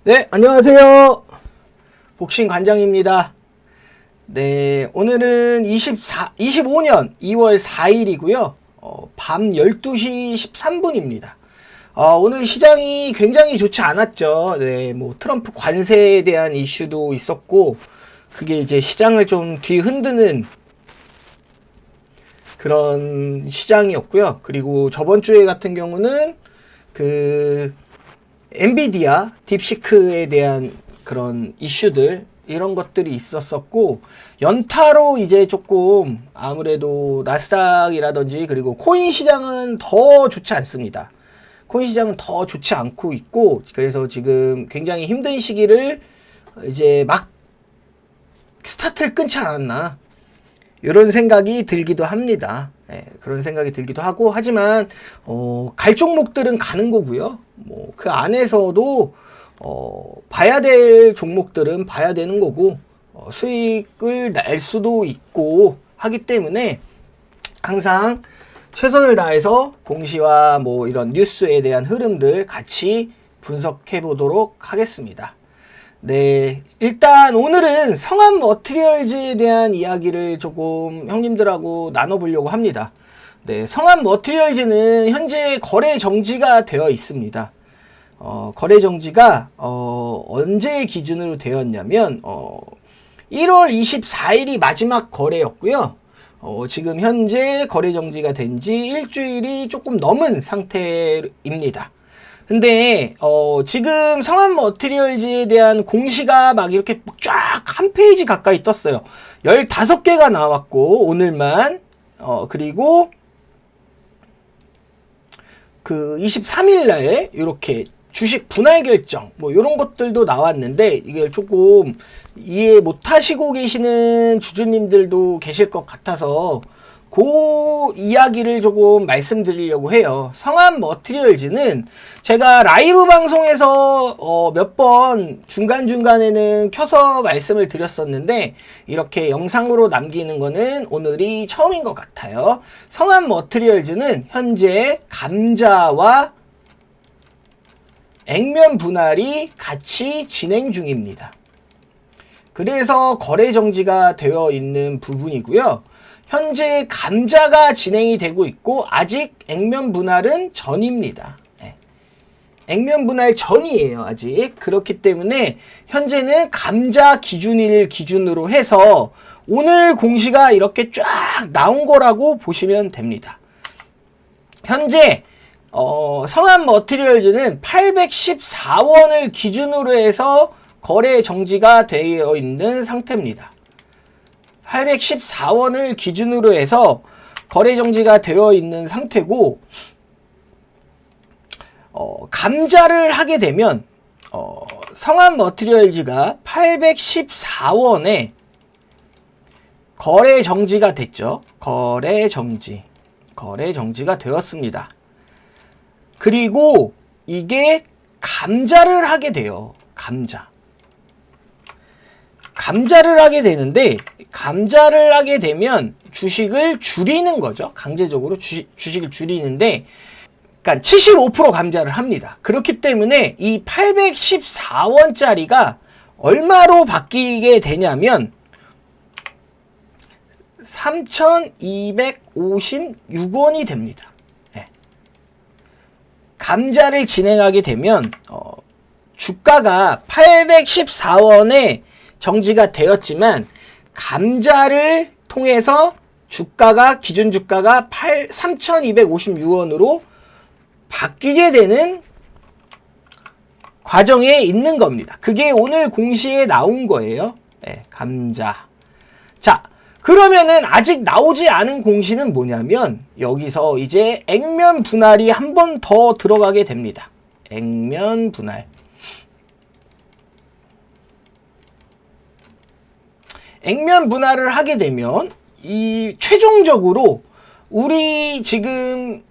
네, 안녕하세요. 복싱 관장입니다. 네, 오늘은 25년 2월 4일이고요. 밤 12시 13분입니다. 오늘 시장이 굉장히 좋지 않았죠. 네, 뭐 트럼프 관세에 대한 이슈도 있었고, 그게 이제 시장을 좀 뒤흔드는 그런 시장이었고요. 그리고 저번 주에 같은 경우는 엔비디아 딥시크에 대한 그런 이슈들, 이런 것들이 있었었고, 연타로 이제 조금 아무래도 나스닥이라든지 그리고 코인 시장은 더 좋지 않습니다. 코인 시장은 더 좋지 않고 있고, 그래서 지금 굉장히 힘든 시기를 이제 막 스타트를 끊지 않았나, 이런 생각이 들기도 합니다. 그런 생각이 들기도 하고, 하지만 갈 종목들은 가는 거고요. 뭐 그 안에서도 봐야 될 종목들은 봐야 되는 거고, 수익을 낼 수도 있고 하기 때문에 항상 최선을 다해서 공시와 뭐 이런 뉴스에 대한 흐름들 같이 분석해 보도록 하겠습니다. 네, 일단 오늘은 성한 머티리얼즈에 대한 이야기를 조금 형님들하고 나눠보려고 합니다. 네, 성한 머티리얼즈는 현재 거래 정지가 되어 있습니다. 거래 정지가 언제 기준으로 되었냐면 1월 24일이 마지막 거래였고요. 지금 현재 거래 정지가 된 지 일주일이 조금 넘은 상태입니다. 근데 지금 성한 머티리얼즈에 대한 공시가 막 이렇게 쫙 한 페이지 가까이 떴어요. 15개가 나왔고, 오늘만. 그리고 그 23일날 이렇게 주식 분할 결정 뭐 이런 것들도 나왔는데, 이게 조금 이해 못하시고 계시는 주주님들도 계실 것 같아서 그 이야기를 조금 말씀드리려고 해요. 성한 머티리얼즈는 제가 라이브 방송에서 몇 번 중간중간에는 켜서 말씀을 드렸었는데, 이렇게 영상으로 남기는 거는 오늘이 처음인 것 같아요. 성한 머티리얼즈는 현재 감자와 액면 분할이 같이 진행 중입니다. 그래서 거래 정지가 되어 있는 부분이고요. 현재 감자가 진행이 되고 있고, 아직 액면 분할은 전입니다. 액면 분할 전이에요, 아직. 그렇기 때문에 현재는 감자 기준일 기준으로 해서 오늘 공시가 이렇게 쫙 나온 거라고 보시면 됩니다. 현재 성한 머티리얼즈는 814원을 기준으로 해서 거래 정지가 되어 있는 상태입니다. 814원을 기준으로 해서 거래 정지가 되어 있는 상태고, 감자를 하게 되면 성한 머티리얼즈가 814원에 거래 정지가 됐죠. 거래 정지가 되었습니다. 그리고 이게 감자를 하게 돼요. 감자를 하게 되는데, 감자를 하게 되면 주식을 줄이는 거죠. 강제적으로 주식을 줄이는데, 그러니까 75% 감자를 합니다. 그렇기 때문에 이 814원짜리가 얼마로 바뀌게 되냐면 3,256원이 됩니다. 네. 감자를 진행하게 되면 주가가 814원에 정지가 되었지만, 감자를 통해서 주가가, 기준 주가가 3,256원으로 바뀌게 되는 과정에 있는 겁니다. 그게 오늘 공시에 나온 거예요. 네, 감자. 자, 그러면은 아직 나오지 않은 공시는 뭐냐면, 여기서 이제 액면 분할이 한 번 더 들어가게 됩니다. 액면 분할. 액면 분할을 하게 되면 이 최종적으로 우리 지금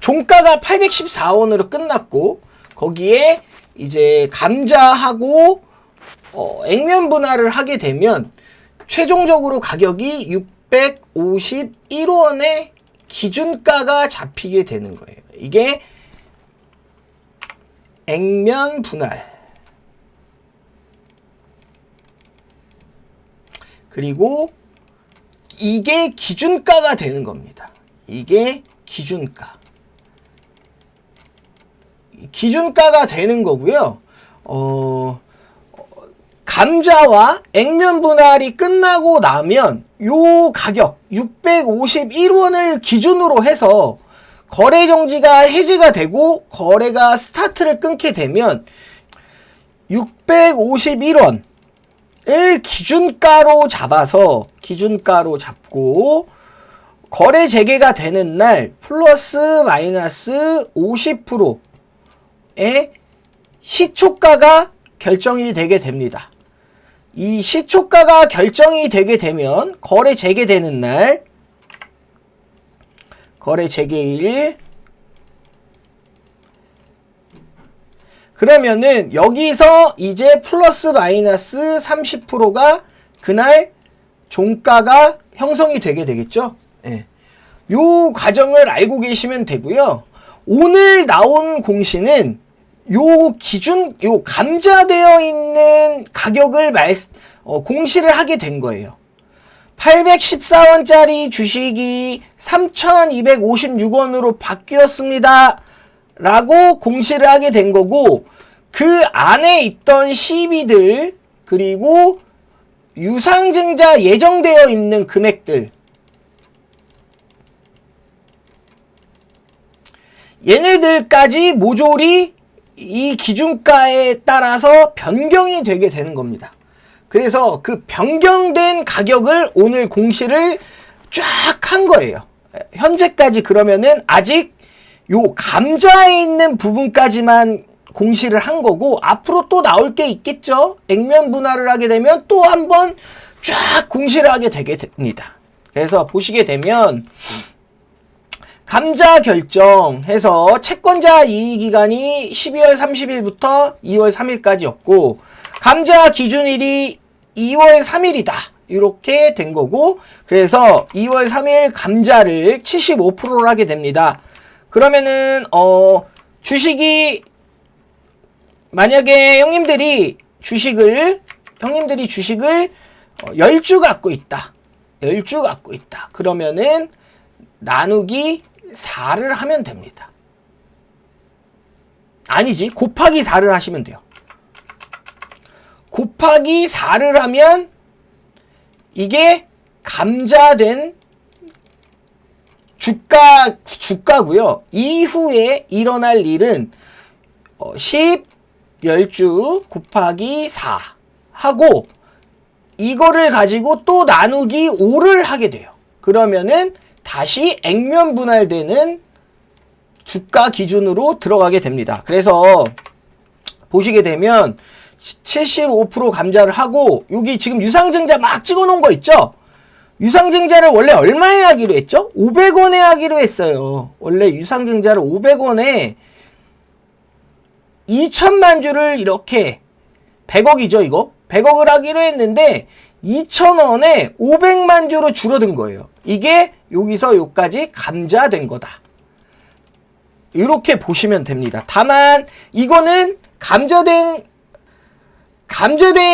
종가가 814원으로 끝났고, 거기에 이제 감자하고 액면 분할을 하게 되면 최종적으로 가격이 651원의 기준가가 잡히게 되는 거예요. 이게 액면 분할. 그리고 이게 기준가가 되는 겁니다. 이게 기준가가 되는 거고요. 감자와 액면 분할이 끝나고 나면 요 가격 651원을 기준으로 해서 거래 정지가 해지가 되고 거래가 스타트를 끊게 되면 651원을 기준가로 잡고 거래 재개가 되는 날 플러스 마이너스 50%의 시초가가 결정이 되게 됩니다. 이 시초가가 결정이 되게 되면 거래 재개되는 날, 거래 재개일, 그러면은 여기서 이제 플러스 마이너스 30%가 그날 종가가 형성이 되게 되겠죠. 예. 요 과정을 알고 계시면 되고요. 오늘 나온 공시는 요 감자되어 있는 가격을 공시를 하게 된 거예요. 814원짜리 주식이 3,256원으로 바뀌었습니다. 라고 공시를 하게 된 거고, 그 안에 있던 시비들, 그리고 유상증자 예정되어 있는 금액들, 얘네들까지 모조리 이 기준가에 따라서 변경이 되게 되는 겁니다. 그래서 그 변경된 가격을 오늘 공시를 쫙 한 거예요. 현재까지 그러면은 아직 요 감자에 있는 부분까지만 공시를 한 거고, 앞으로 또 나올 게 있겠죠. 액면 분할을 하게 되면 또 한번 쫙 공시를 하게 되게 됩니다. 그래서 보시게 되면 감자 결정해서 채권자 이의기간이 12월 30일부터 2월 3일까지였고 감자 기준일이 2월 3일이다. 이렇게 된 거고, 그래서 2월 3일 감자를 75%로 하게 됩니다. 그러면은 주식이 만약에 형님들이 주식을 10주 갖고 있다. 그러면은 나누기 4를 하면 됩니다. 아니지, 곱하기 4를 하시면 돼요. 곱하기 4를 하면 이게 감자된 주가고요. 이후에 일어날 일은 10주 곱하기 4 하고 이거를 가지고 또 나누기 5를 하게 돼요. 그러면은 다시 액면 분할되는 주가 기준으로 들어가게 됩니다. 그래서 보시게 되면 75% 감자를 하고, 여기 지금 유상증자 막 찍어 놓은 거 있죠? 유상증자를 원래 얼마에 하기로 했죠? 500원에 하기로 했어요. 원래 유상증자를 500원에 2천만 주를 이렇게 100억이죠, 이거? 100억을 하기로 했는데 2,000원에 500만 주로 줄어든 거예요. 이게 여기서 여기까지 감자된 거다. 이렇게 보시면 됩니다. 다만 이거는 감자되어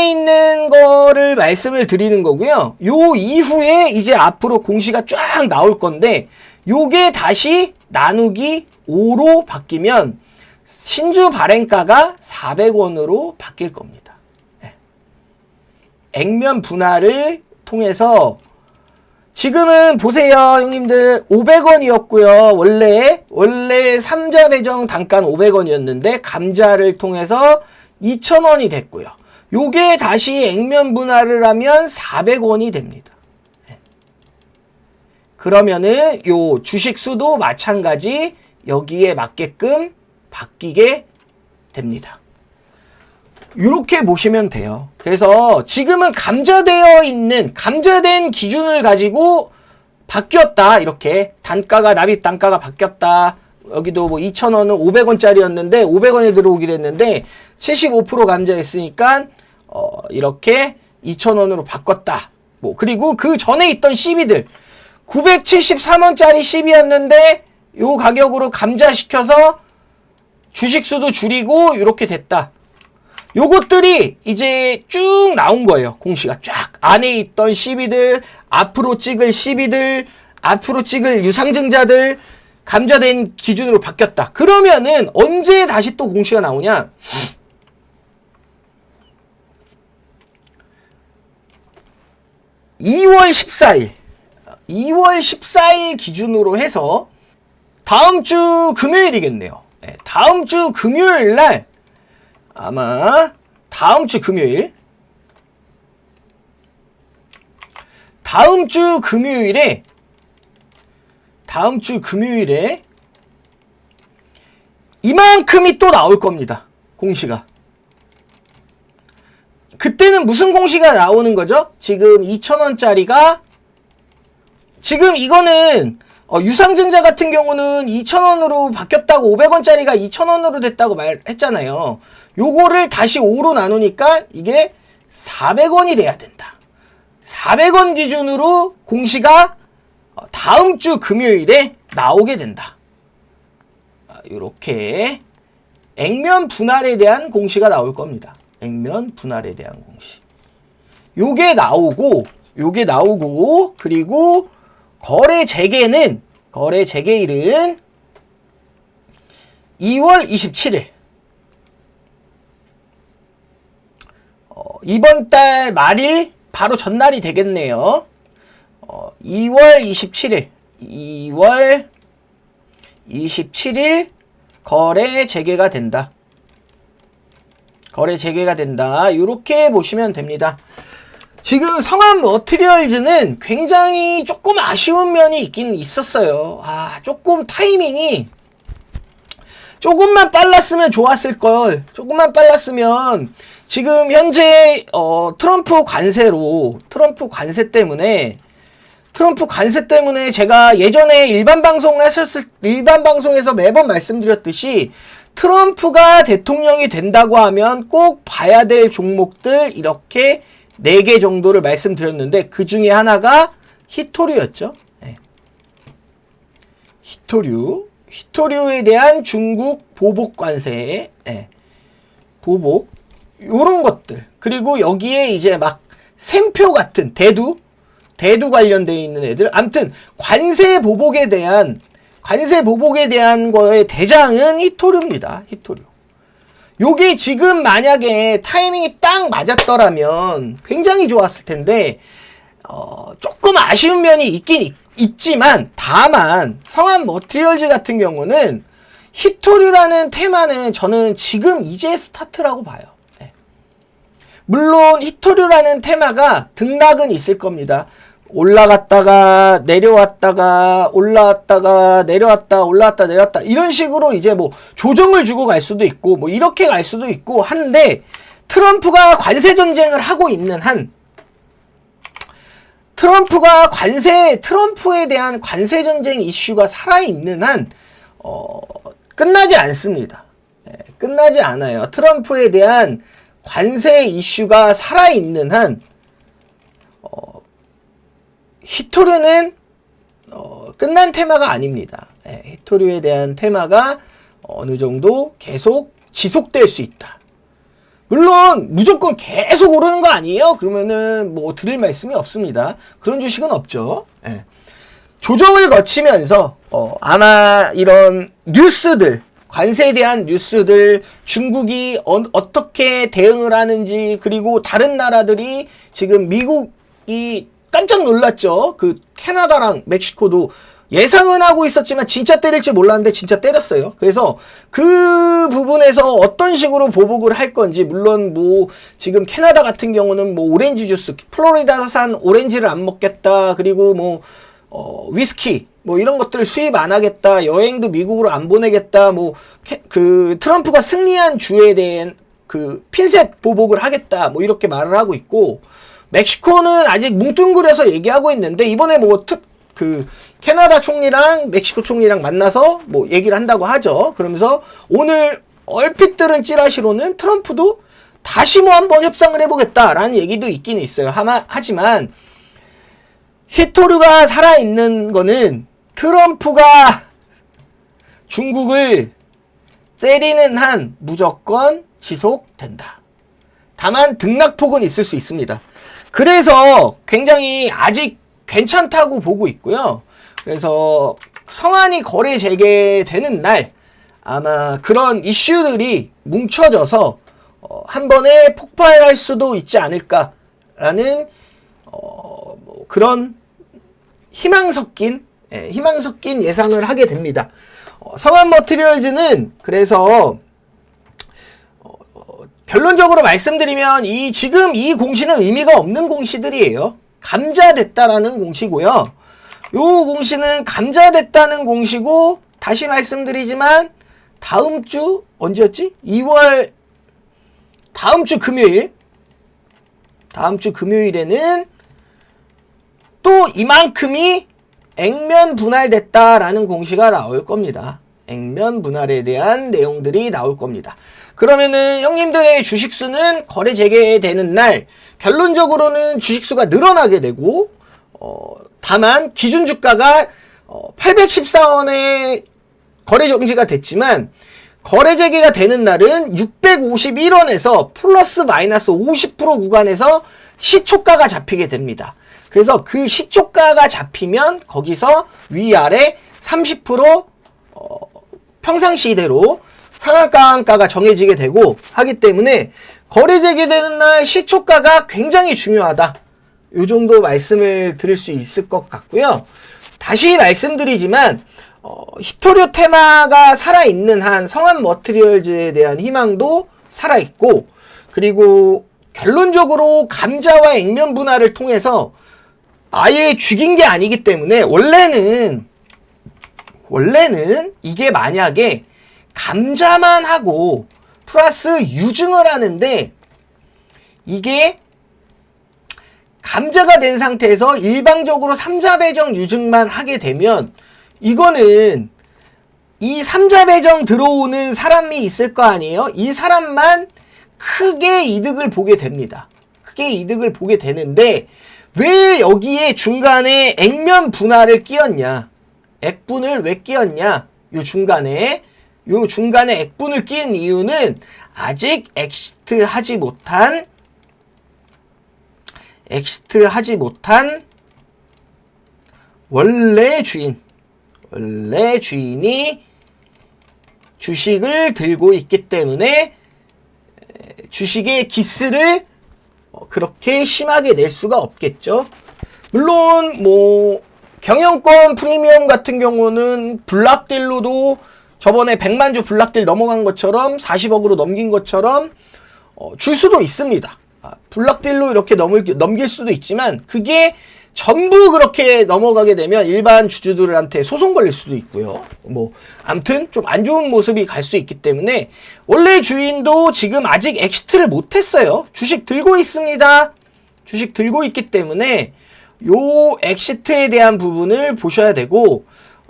있는 거를 말씀을 드리는 거고요. 요 이후에 이제 앞으로 공시가 쫙 나올 건데 요게 다시 나누기 5로 바뀌면 신주 발행가가 400원으로 바뀔 겁니다. 네. 액면 분할을 통해서 지금은 보세요, 형님들. 500원이었고요. 원래 3자 배정 단가는 500원이었는데 감자를 통해서 2,000원이 됐고요. 요게 다시 액면 분할을 하면 400원이 됩니다. 그러면은 요 주식 수도 마찬가지 여기에 맞게끔 바뀌게 됩니다. 이렇게 보시면 돼요. 그래서 지금은 감자된 기준을 가지고 바뀌었다. 이렇게 납입 단가가 바뀌었다. 여기도 뭐 2,000원은 500원짜리였는데 500원에 들어오기로 했는데 75% 감자했으니까 이렇게 2,000원으로 바꿨다. 뭐 그리고 그 전에 있던 시비들 973원짜리 시비였는데 요 가격으로 감자시켜서 주식 수도 줄이고 이렇게 됐다. 요것들이 이제 쭉 나온 거예요. 공시가 쫙. 안에 있던 시비들, 앞으로 찍을 시비들, 앞으로 찍을 유상증자들, 감좌된 기준으로 바뀌었다. 그러면은 언제 다시 또 공시가 나오냐? 2월 14일. 2월 14일 기준으로 해서 다음 주 금요일이겠네요. 네, 다음 주 금요일 날 아마 다음 주 금요일에 이만큼이 또 나올 겁니다. 공시가. 그때는 무슨 공시가 나오는 거죠? 지금 2,000원짜리가 지금 이거는 유상증자 같은 경우는 2,000원으로 바뀌었다고 500원짜리가 2,000원으로 됐다고 말했잖아요. 요거를 다시 5로 나누니까 이게 400원이 돼야 된다. 400원 기준으로 공시가 다음 주 금요일에 나오게 된다. 요렇게 액면 분할에 대한 공시가 나올 겁니다. 액면 분할에 대한 공시. 요게 나오고 그리고 거래 재개일은 2월 27일. 이번 달 말일 바로 전날이 되겠네요. 2월 27일 거래 재개가 된다. 이렇게 보시면 됩니다. 지금 성암 머티리얼즈는 굉장히 조금 아쉬운 면이 있긴 있었어요. 조금 타이밍이 조금만 빨랐으면 좋았을 걸. 조금만 빨랐으면 지금 현재 트럼프 관세 때문에 제가 예전에 일반 방송에서 매번 말씀드렸듯이 트럼프가 대통령이 된다고 하면 꼭 봐야 될 종목들 이렇게 4개 정도를 말씀드렸는데 그 중에 하나가 히토류였죠. 네. 히토류에 대한 중국 보복 관세, 보복 요런 것들. 그리고 여기에 이제 막 샘표 같은 대두 관련되어 있는 애들. 아무튼 관세 보복에 대한 거의 대장은 히토류입니다. 히토류. 요게 지금 만약에 타이밍이 딱 맞았더라면 굉장히 좋았을 텐데 조금 아쉬운 면이 있긴 있지만 다만 성암 머티리얼즈 같은 경우는 히토류라는 테마는 저는 지금 이제 스타트라고 봐요. 물론 히토류라는 테마가 등락은 있을 겁니다. 올라갔다가 내려왔다가 올라왔다 내려왔다 이런 식으로 이제 뭐 조정을 주고 갈 수도 있고 뭐 이렇게 갈 수도 있고 한데 트럼프가 관세 전쟁을 하고 있는 한 트럼프에 대한 관세 전쟁 이슈가 살아있는 한 끝나지 않습니다. 끝나지 않아요. 트럼프에 대한 관세 이슈가 살아있는 한 히토류는 끝난 테마가 아닙니다. 히토류에 대한 테마가 어느 정도 계속 지속될 수 있다. 물론 무조건 계속 오르는 거 아니에요? 그러면은 뭐 드릴 말씀이 없습니다. 그런 주식은 없죠. 조정을 거치면서 아마 이런 뉴스들, 관세에 대한 뉴스들, 중국이 어떻게 대응을 하는지, 그리고 다른 나라들이 지금 미국이 깜짝 놀랐죠. 그 캐나다랑 멕시코도 예상은 하고 있었지만 진짜 때릴지 몰랐는데 진짜 때렸어요. 그래서 그 부분에서 어떤 식으로 보복을 할 건지, 물론 뭐 지금 캐나다 같은 경우는 뭐 오렌지 주스, 플로리다산 오렌지를 안 먹겠다, 그리고 뭐 위스키 뭐 이런 것들을 수입 안 하겠다, 여행도 미국으로 안 보내겠다, 뭐 그 트럼프가 승리한 주에 대한 그 핀셋 보복을 하겠다, 뭐 이렇게 말을 하고 있고, 멕시코는 아직 뭉뚱그려서 얘기하고 있는데 이번에 뭐 캐나다 총리랑 멕시코 총리랑 만나서 뭐 얘기를 한다고 하죠. 그러면서 오늘 얼핏 들은 찌라시로는 트럼프도 다시 뭐 한번 협상을 해보겠다라는 얘기도 있긴 있어요. 하지만 히토류가 살아있는 거는 트럼프가 중국을 때리는 한 무조건 지속된다. 다만 등락폭은 있을 수 있습니다. 그래서 굉장히 아직 괜찮다고 보고 있고요. 그래서 성안이 거래 재개되는 날 아마 그런 이슈들이 뭉쳐져서 한 번에 폭발할 수도 있지 않을까라는 뭐 그런 희망 섞인 예상을 하게 됩니다. 성안 머티리얼즈는 그래서 결론적으로 말씀드리면 지금 이 공시는 의미가 없는 공시들이에요. 감자됐다라는 공시고요. 요 공시는 감자됐다는 공시고, 다시 말씀드리지만 다음 주 언제였지? 2월 다음 주 금요일에는 또 이만큼이 액면 분할됐다라는 공시가 나올 겁니다. 액면 분할에 대한 내용들이 나올 겁니다. 그러면은 형님들의 주식수는 거래 재개되는 날 결론적으로는 주식수가 늘어나게 되고, 다만 기준주가가 814원에 거래 정지가 됐지만 거래 재개가 되는 날은 651원에서 플러스 마이너스 50% 구간에서 시초가가 잡히게 됩니다. 그래서 그 시초가가 잡히면 거기서 위아래 30% 평상시대로 상한가가 정해지게 되고 하기 때문에 거래 재개되는 날 시초가가 굉장히 중요하다. 요 정도 말씀을 드릴 수 있을 것 같고요. 다시 말씀드리지만 히토리오 테마가 살아있는 한 성안 머티리얼즈에 대한 희망도 살아있고, 그리고 결론적으로 감자와 액면 분할을 통해서 아예 죽인 게 아니기 때문에 원래는 이게 만약에 감자만 하고 플러스 유증을 하는데 이게 감자가 된 상태에서 일방적으로 3자 배정 유증만 하게 되면 이거는 이 3자 배정 들어오는 사람이 있을 거 아니에요? 이 사람만 크게 이득을 보게 됩니다. 크게 이득을 보게 되는데 왜 여기에 중간에 액면 분할을 끼웠냐? 액분을 왜 끼웠냐? 요 중간에 액분을 끼운 이유는 아직 엑시트 하지 못한 원래 주인이 주식을 들고 있기 때문에 주식의 기스를 그렇게 심하게 낼 수가 없겠죠. 물론 뭐 경영권 프리미엄 같은 경우는 블락딜로도 저번에 100만주 블락딜 넘어간 것처럼 40억으로 넘긴 것처럼 줄 수도 있습니다. 블락딜로 이렇게 넘길 수도 있지만 그게 전부 그렇게 넘어가게 되면 일반 주주들한테 소송 걸릴 수도 있고요. 뭐 아무튼 좀 안 좋은 모습이 갈 수 있기 때문에 원래 주인도 지금 아직 엑시트를 못했어요. 주식 들고 있습니다. 주식 들고 있기 때문에 요 엑시트에 대한 부분을 보셔야 되고,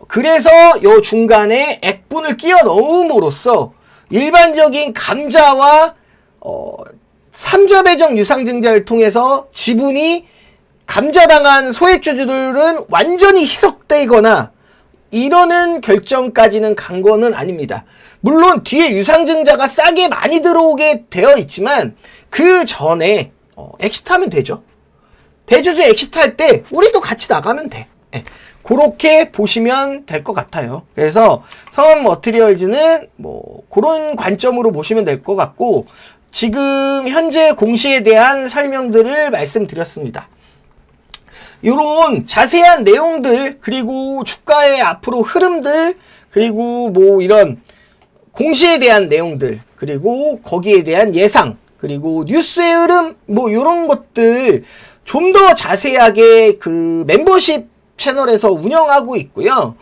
그래서 요 중간에 액분을 끼워 넣음으로써 일반적인 감자와 3자 배정 유상증자를 통해서 지분이 감자당한 소액주주들은 완전히 희석되거나 이러는 결정까지는 간 거는 아닙니다. 물론 뒤에 유상증자가 싸게 많이 들어오게 되어 있지만 그 전에 엑시트하면 되죠. 대주주 엑시트할 때 우리도 같이 나가면 돼. 그렇게 보시면 될 것 같아요. 그래서 성안 머티리얼즈는 뭐 그런 관점으로 보시면 될 것 같고, 지금 현재 공시에 대한 설명들을 말씀드렸습니다. 요런 자세한 내용들, 그리고 주가의 앞으로 흐름들, 그리고 뭐 이런 공시에 대한 내용들, 그리고 거기에 대한 예상, 그리고 뉴스의 흐름, 뭐 요런 것들 좀 더 자세하게 그 멤버십 채널에서 운영하고 있고요.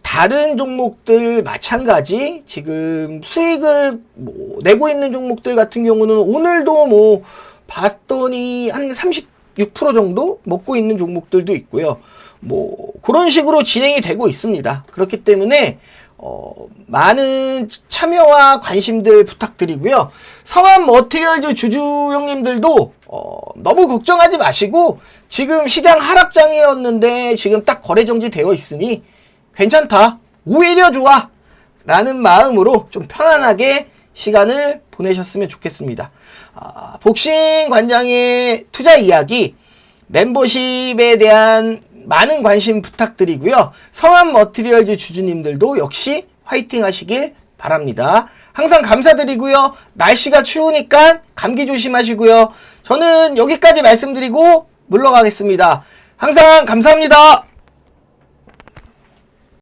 다른 종목들 마찬가지 지금 수익을 뭐 내고 있는 종목들 같은 경우는 오늘도 뭐 봤더니 한 36% 정도 먹고 있는 종목들도 있고요. 뭐 그런 식으로 진행이 되고 있습니다. 그렇기 때문에 많은 참여와 관심들 부탁드리고요. 성안 머티리얼즈 주주 형님들도 너무 걱정하지 마시고, 지금 시장 하락장이었는데 지금 딱 거래 정지 되어 있으니 괜찮다, 오히려 좋아 라는 마음으로 좀 편안하게 시간을 보내셨으면 좋겠습니다. 복싱 관장의 투자 이야기, 멤버십에 대한 많은 관심 부탁드리고요. 성함 머티리얼즈 주주님들도 역시 화이팅 하시길 바랍니다. 항상 감사드리고요. 날씨가 추우니까 감기 조심하시고요. 저는 여기까지 말씀드리고 물러가겠습니다. 항상 감사합니다.